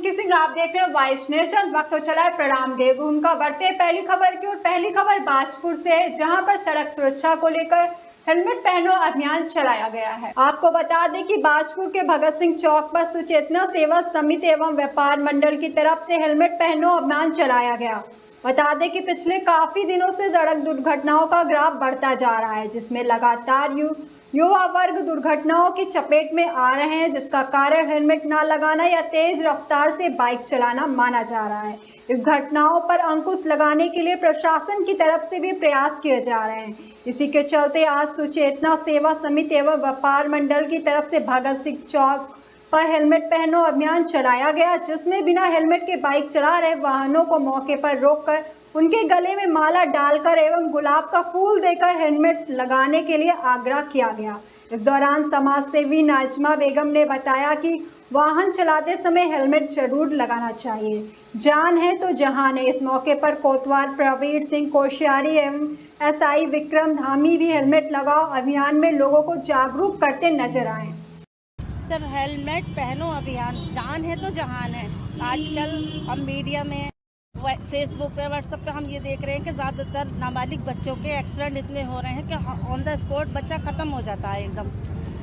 पिंकी सिंह, आप देख रहे हैं वाइस नेशन। वक्त हो चला है प्रणाम देवभूमि का। बढ़ते हैं पहली खबर की ओर। पहली खबर बाजपुर से है, जहां पर सड़क सुरक्षा को लेकर हेलमेट पहनो अभियान चलाया गया है। आपको बता दें कि बाजपुर के भगत सिंह चौक पर सुचेतना सेवा समिति एवं व्यापार मंडल की तरफ से हेलमेट पहनो अभियान चलाया गया। बता दें कि पिछले काफी दिनों से सड़क दुर्घटनाओं का ग्राफ बढ़ता जा रहा है, जिसमें लगातार युवा वर्ग दुर्घटनाओं की चपेट में आ रहे हैं, जिसका कारण हेलमेट न लगाना या तेज रफ्तार से बाइक चलाना माना जा रहा है। इस घटनाओं पर अंकुश लगाने के लिए प्रशासन की तरफ से भी प्रयास किए जा रहे हैं। इसी के चलते आज सुचेतना सेवा समिति एवं व्यापार मंडल की तरफ से भगत सिंह चौक पर हेलमेट पहनो अभियान चलाया गया, जिसमें बिना हेलमेट के बाइक चला रहे वाहनों को मौके पर रोककर उनके गले में माला डालकर एवं गुलाब का फूल देकर हेलमेट लगाने के लिए आग्रह किया गया। इस दौरान समाज सेवी नाजमा बेगम ने बताया कि वाहन चलाते समय हेलमेट जरूर लगाना चाहिए, जान है तो जहान है। इस मौके पर कोतवाल प्रवीण सिंह कोश्यारी एवं एसआई विक्रम धामी भी हेलमेट लगाओ अभियान में लोगों को जागरूक करते नजर आए। सर, हेलमेट पहनो अभियान जान है तो जहान है। आजकल हम मीडिया में, फेसबुक पे, व्हाट्सएप पे हम ये देख रहे हैं कि ज़्यादातर नाबालिग बच्चों के एक्सीडेंट इतने हो रहे हैं कि ऑन द स्पॉट बच्चा ख़त्म हो जाता है एकदम।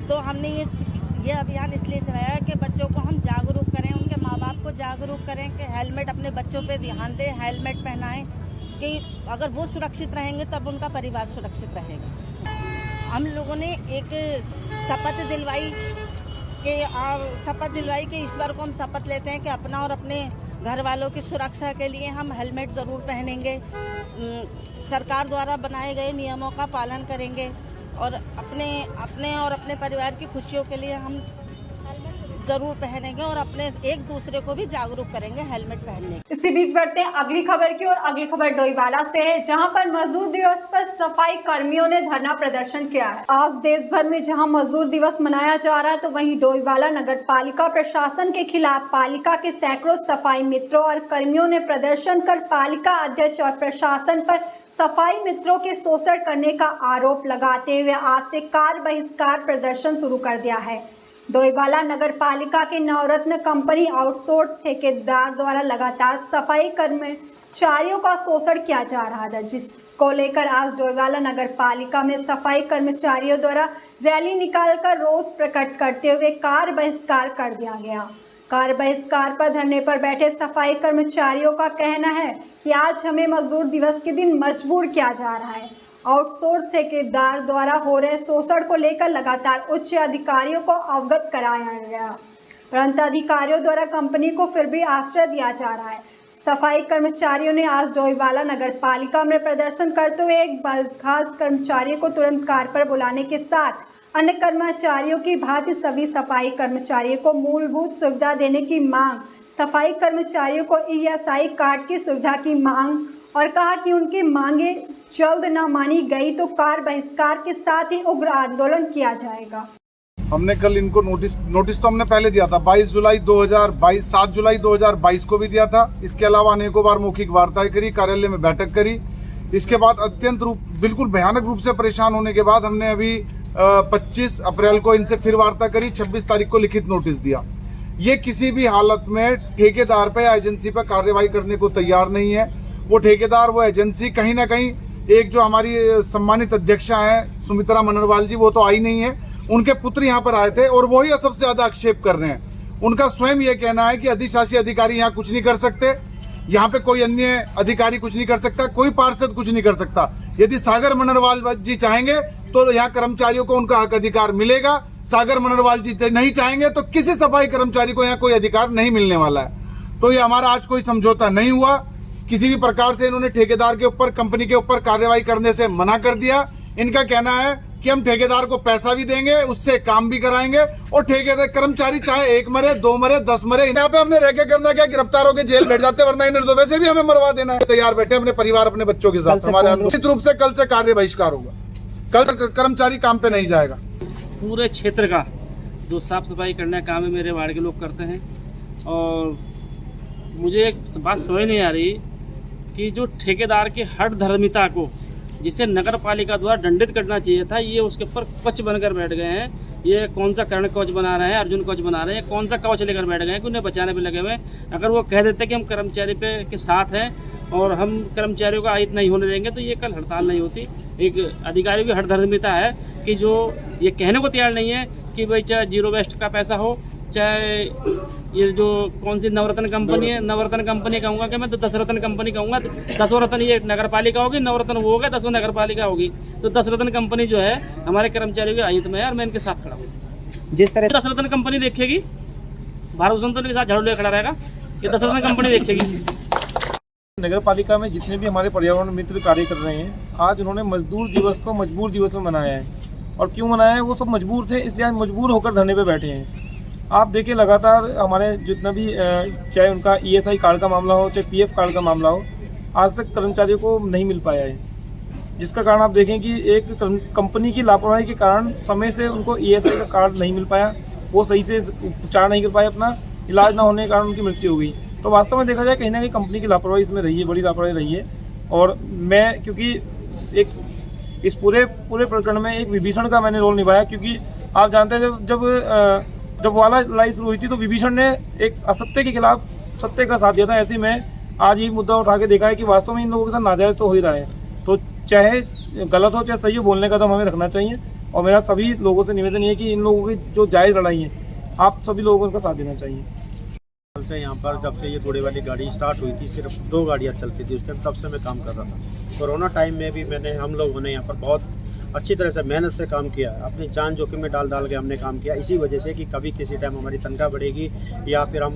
तो हमने ये अभियान इसलिए चलाया है कि बच्चों को हम जागरूक करें, उनके माँ बाप को जागरूक करें कि हेलमेट अपने बच्चों पे ध्यान दें, हेलमेट पहनाएं, कि अगर वो सुरक्षित रहेंगे तब उनका परिवार सुरक्षित रहेगा। हम लोगों ने एक शपथ दिलवाई कि ईश्वर को हम शपथ लेते हैं कि अपना और अपने घर वालों की सुरक्षा के लिए हम हेलमेट ज़रूर पहनेंगे, सरकार द्वारा बनाए गए नियमों का पालन करेंगे और अपने और अपने परिवार की खुशियों के लिए हम जरूर पहनेंगे और अपने एक दूसरे को भी जागरूक करेंगे हेलमेट पहनने। इसी बीच बढ़ते हैं अगली खबर की ओर। अगली खबर डोईवाला से है, जहां पर मजदूर दिवस पर सफाई कर्मियों ने धरना प्रदर्शन किया है। आज देश भर में जहां मजदूर दिवस मनाया जा रहा है, तो वहीं डोईवाला नगर पालिका प्रशासन के खिलाफ पालिका के सैकड़ों सफाई मित्रों और कर्मियों ने प्रदर्शन कर पालिका अध्यक्ष और प्रशासन पर सफाई मित्रों के शोषण करने का आरोप लगाते हुए आज से कार्य बहिष्कार प्रदर्शन शुरू कर दिया है। डोईवाला नगर पालिका के नवरत्न कंपनी आउटसोर्स ठेकेदार द्वारा लगातार सफाई कर्मचारियों का शोषण किया जा रहा था, जिसको लेकर आज डोईवाला नगर पालिका में सफाई कर्मचारियों द्वारा रैली निकालकर रोष प्रकट करते हुए कार्य बहिष्कार कर दिया गया। कार्य बहिष्कार पर धरने पर बैठे सफाई कर्मचारियों का कहना है कि आज हमें मजदूर दिवस के दिन मजबूर किया जा रहा है। आउटसोर्स ठेकेदार द्वारा हो रहे शोषण को लेकर लगातार उच्च अधिकारियों को अवगत कराया गया, परंतु अधिकारियों द्वारा कंपनी को फिर भी आश्रय दिया जा रहा है। सफाई कर्मचारियों ने आज डोईवाला नगर पालिका में प्रदर्शन करते हुए एक बर्खास्त कर्मचारियों को तुरंत कार्य पर बुलाने के साथ अन्य कर्मचारियों की भांति सभी सफाई कर्मचारियों को मूलभूत सुविधा देने की मांग, सफाई कर्मचारियों को ESI कार्ड की सुविधा की मांग और कहा कि उनकी मांगे जल्द न मानी गई तो कार्य बहिष्कार के साथ ही उग्र आंदोलन किया जाएगा। हमने कल इनको नोटिस तो हमने पहले दिया था, 7 जुलाई 2022 को भी दिया था। इसके अलावा अनेकों बार मौखिक वार्ता करी, कार्यालय में बैठक करी। इसके बाद बिल्कुल भयानक रूप से परेशान होने के बाद हमने अभी 25 अप्रैल को इनसे फिर वार्ता करी, 26 तारीख को लिखित नोटिस दिया। ये किसी भी हालत में ठेकेदार पे या एजेंसी पर कार्रवाई करने को तैयार नहीं है। वो ठेकेदार, वो एजेंसी कहीं ना कहीं, एक जो हमारी सम्मानित अध्यक्षा हैं सुमित्रा मनरवाल जी, वो तो आई नहीं है, उनके पुत्र यहाँ पर आए थे और वही सबसे ज्यादा आक्षेप कर रहे हैं। उनका स्वयं ये कहना है कि अधिशासी अधिकारी यहाँ कुछ नहीं कर सकते, यहाँ पे कोई अन्य अधिकारी कुछ नहीं कर सकता, कोई पार्षद कुछ नहीं कर सकता। यदि सागर मनरवाल जी चाहेंगे तो यहाँ कर्मचारियों को उनका हक अधिकार मिलेगा। सागर मनरवाल जी नहीं चाहेंगे तो किसी सफाई कर्मचारी को यहाँ कोई अधिकार नहीं मिलने वाला है। तो ये हमारा आज कोई समझौता नहीं हुआ। किसी भी प्रकार से इन्होंने ठेकेदार के ऊपर, कंपनी के ऊपर कार्रवाई करने से मना कर दिया। इनका कहना है कि हम ठेकेदार को पैसा भी देंगे, उससे काम भी कराएंगे और ठेकेदार कर्मचारी चाहे 1 मरे, 2 मरे, 10 मरे, यहाँ पे हमने रह के करना क्या, गिरफ्तार होकर जेल बैठ जाते, वरना इन्हें तो वैसे भी हमें मरवा देना है। तैयार बैठे अपने परिवार, अपने बच्चों के साथ। हमारे निश्चित रूप से कल से कार्य बहिष्कार होगा, कल कर्मचारी काम पे नहीं जाएगा। पूरे क्षेत्र का जो साफ सफाई करने का काम है मेरे वार्ड के लोग करते हैं और मुझे एक बात समझ नहीं आ रही कि जो ठेकेदार की हठ धर्मिता को, जिसे नगर पालिका द्वारा दंडित करना चाहिए था, ये उसके ऊपर कच बनकर बैठ गए हैं ये कौन सा कर्ण कवच बना रहे हैं, अर्जुन कवच बना रहे हैं, कौन सा कवच लेकर बैठ गए हैं कि उन्हें बचाने पे लगे हुए हैं। अगर वो कह देते कि हम कर्मचारी के साथ हैं और हम कर्मचारियों का अहित नहीं होने देंगे तो ये कल हड़ताल नहीं होती। एक अधिकारियों की हठधर्मिता है कि जो ये कहने को तैयार नहीं है कि भाई चाहे जीरो वेस्ट का पैसा हो, चाहे ये जो कौन सी नवरत्न कंपनी है, नवरत्न कंपनी कहूँगा कि मैं तो 10 रत्न कंपनी कहूँगा। 10 रत्न ये नगर पालिका होगी, नवरत्न वो होगा, 10 नगर पालिका होगी। तो 10 रत्न कंपनी जो है हमारे कर्मचारियों के अहित में है और मैं इनके साथ खड़ा हूँ। जिस तरह 10 रत्न कंपनी देखेगी, भारत संतों के साथ झाड़ू लेकर खड़ा रहेगा, ये 10 रत्न कंपनी देखेगी। नगर पालिका में जितने भी हमारे पर्यावरण मित्र कार्य कर रहे हैं, आज उन्होंने मजदूर दिवस को मजबूर दिवस में मनाया है। और क्यों मनाया है? वो सब मजबूर थे, इसलिए आज मजबूर होकर धरने पे बैठे हैं। आप देखिए लगातार हमारे जितना भी चाहे उनका ESI कार्ड का मामला हो, चाहे PF कार्ड का मामला हो, आज तक कर्मचारियों को नहीं मिल पाया है। जिसका कारण आप देखें कि एक कंपनी की लापरवाही के कारण समय से उनको ESI का कार्ड नहीं मिल पाया, वो सही से उपचार नहीं कर पाए, अपना इलाज ना होने के कारण उनकी मृत्यु हो गई। तो वास्तव में देखा जाए कहीं ना कहीं कंपनी की लापरवाही इसमें रही है, बड़ी लापरवाही रही है। और मैं क्योंकि एक इस पूरे प्रकरण में एक विभीषण का मैंने रोल निभाया, क्योंकि आप जानते हैं जब वाला लड़ाई शुरू हुई थी तो विभीषण ने एक असत्य के खिलाफ सत्य का साथ दिया था। ऐसे में आज ये मुद्दा उठा के देखा है कि वास्तव में इन लोगों के साथ नाजायज़ तो हो ही रहा है। तो चाहे गलत हो चाहे सही हो, बोलने का दम हमें रखना चाहिए। और मेरा सभी लोगों से निवेदन ये है कि इन लोगों की जो जायज़ लड़ाई है, आप सभी लोगों को उनका साथ देना चाहिए। से यहाँ पर जब से ये घोड़े वाली गाड़ी स्टार्ट हुई थी, सिर्फ 2 गाड़ियाँ चलती थी उस टाइम, तब से मैं काम कर रहा था। कोरोना टाइम में भी हम लोगों ने यहाँ पर बहुत अच्छी तरह से मेहनत से काम किया, अपनी जान जोखिम में डाल के हमने काम किया। इसी वजह से कि कभी किसी टाइम हमारी तनख्वाह बढ़ेगी या फिर हम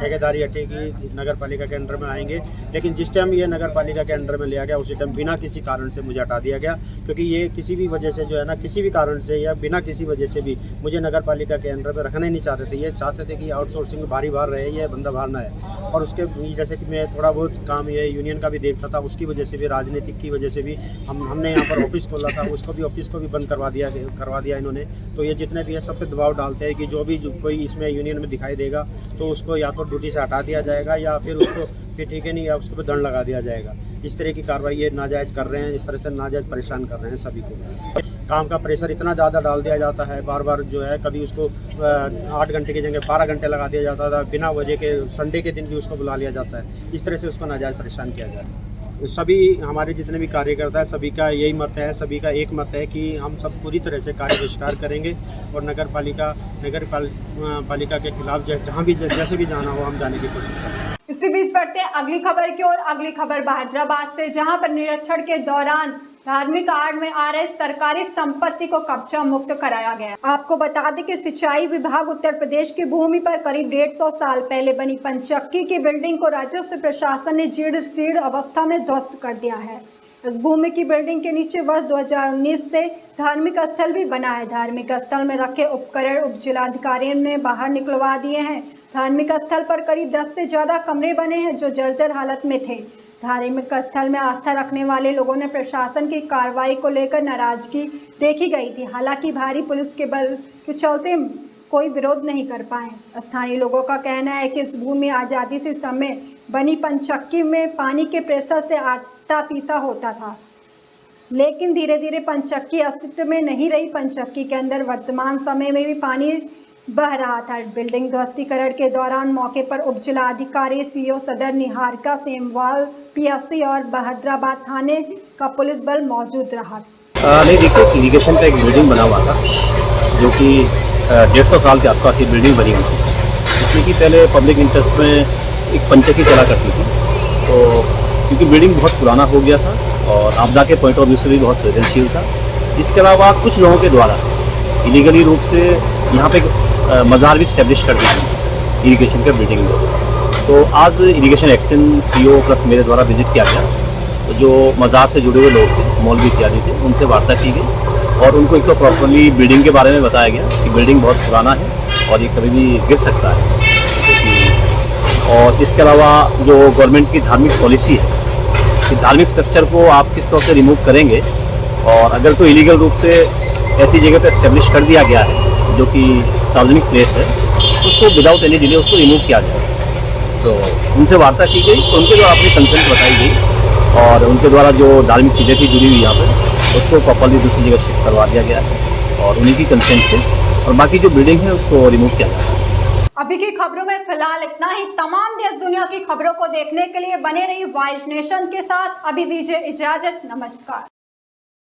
ठेकेदारी हटेगी, नगर पालिका के अंडर में आएंगे। लेकिन जिस टाइम ये नगर पालिका के अंडर में लिया गया, उसी टाइम बिना किसी कारण से मुझे हटा दिया गया, क्योंकि ये किसी भी वजह से जो है ना, किसी भी कारण से या बिना किसी वजह से भी मुझे नगर पालिका के अंडर में रखना ही नहीं चाहते थे। ये चाहते थे कि आउटसोर्सिंग भारी बाहर रहे, ये बंदा बाहर ना है। और उसके जैसे कि मैं थोड़ा बहुत काम ये यूनियन का भी देखता था, उसकी वजह से भी, राजनीतिक की वजह से भी हमने यहाँ पर ऑफिस खोला था, ऑफिस को भी बंद करवा दिया इन्होंने। तो ये जितने भी है सब पे दबाव डालते हैं कि जो कोई इसमें यूनियन में दिखाई देगा तो उसको या तो ड्यूटी से हटा दिया जाएगा या फिर उसको फिर ठीक है नहीं, या उसको पे दंड लगा दिया जाएगा। इस तरह की कार्रवाई ये नाजायज़ कर रहे हैं, इस तरह से नाजायज़ परेशान कर रहे हैं सभी को। काम का प्रेशर इतना ज़्यादा डाल दिया जाता है, बार बार जो है, कभी उसको 8 घंटे की जगह 12 घंटे लगा दिया जाता था, बिना वजह के संडे के दिन भी उसको बुला लिया जाता है। इस तरह से उसको नाजायज़ परेशान किया जाता है। सभी हमारे जितने भी कार्यकर्ता है, सभी का यही मत है, सभी का एक मत है कि हम सब पूरी तरह से कार्य बहिष्कार करेंगे और नगर पालिका के खिलाफ जहाँ भी जैसे भी जाना हो हम जाने की कोशिश करेंगे। इसी बीच बढ़ते हैं अगली खबर की ओर। अगली खबर हैदराबाद से, जहां पर निरीक्षण के दौरान धार्मिक आड़ में आ रहे सरकारी संपत्ति को कब्जा मुक्त कराया गया। आपको बता दें कि सिंचाई विभाग उत्तर प्रदेश की भूमि पर करीब 150 साल पहले बनी पंचक्की की बिल्डिंग को राजस्व प्रशासन ने जीर्ण शीर्ण अवस्था में ध्वस्त कर दिया है। इस भूमि की बिल्डिंग के नीचे वर्ष 2019 से धार्मिक स्थल भी बना है। धार्मिक स्थल में रखे उपकरण उप जिलाधिकारी ने बाहर निकलवा दिए हैं। धार्मिक स्थल पर करीब 10 से ज़्यादा कमरे बने हैं जो जर्जर हालत में थे। धार्मिक स्थल में आस्था रखने वाले लोगों ने प्रशासन की कार्रवाई को लेकर नाराजगी देखी गई थी। हालांकि भारी पुलिस के बल के चलते कोई विरोध नहीं कर पाए। स्थानीय लोगों का कहना है कि इस भूमि आज़ादी से समय बनी पंचक्की में पानी के प्रेशर से आटा पीसा होता था, लेकिन धीरे धीरे पंचक्की अस्तित्व में नहीं रही। पंचक्की के अंदर वर्तमान समय में भी पानी बह रहा था। बिल्डिंग ध्वस्तीकरण के दौरान मौके पर उप जिलाधिकारी, CO सदर निहारिका सेमवाल, PSC और बहद्राबाद थाने का पुलिस बल मौजूद रहा। नहीं, देखिए इरिगेशन का एक बिल्डिंग बना हुआ था जो कि 150 साल के आसपास ये बिल्डिंग बनी हुई थी, जिसमें कि पहले पब्लिक इंटरेस्ट में एक पंचक्की चला करती थी। तो क्योंकि बिल्डिंग बहुत पुराना हो गया था और आपदा के पॉइंट ऑफ व्यू से भी बहुत संवेदनशील था, इसके अलावा कुछ लोगों के द्वारा इलीगली रूप से यहाँ पे मज़ार भी स्टैब्लिश कर दी थी इरिगेशन के बिल्डिंग में। तो आज इरिगेशन एक्शन CO प्लस मेरे द्वारा विजिट किया गया। तो जो मज़ार से जुड़े हुए लोग थे, मौलवी इत्यादि थे, उनसे वार्ता की गई और उनको एक तो प्रॉपर्ली बिल्डिंग के बारे में बताया गया कि बिल्डिंग बहुत पुराना है और ये कभी भी गिर सकता है। और इसके अलावा जो गवर्नमेंट की धार्मिक पॉलिसी है कि धार्मिक स्ट्रक्चर को आप किस तरह से रिमूव करेंगे, और अगर कोई इलीगल रूप से ऐसी जगह पर इस्टेब्लिश कर दिया गया है जो कि सार्वजनिक प्लेस है, तो उसको विदाउट एनी डिले उसको रिमूव किया जाए। तो उनसे वार्ता की गई, तो उनके द्वारा अपनी कंसेंट बताई गई और उनके द्वारा जो धार्मिक चीज़ें थी जुड़ी हुई यहाँ पर, उसको प्रॉपर्ली दूसरी जगह शिफ्ट करवा दिया गया है और उन्हीं की कंसेंट से और बाकी जो बिल्डिंग है उसको रिमूव किया जा रहा है। अभी की खबरों में फिलहाल इतना ही। तमाम देश दुनिया की खबरों को देखने के लिए बने रहिए वाइज नेशन के साथ। अभी दीजिए इजाजत, नमस्कार।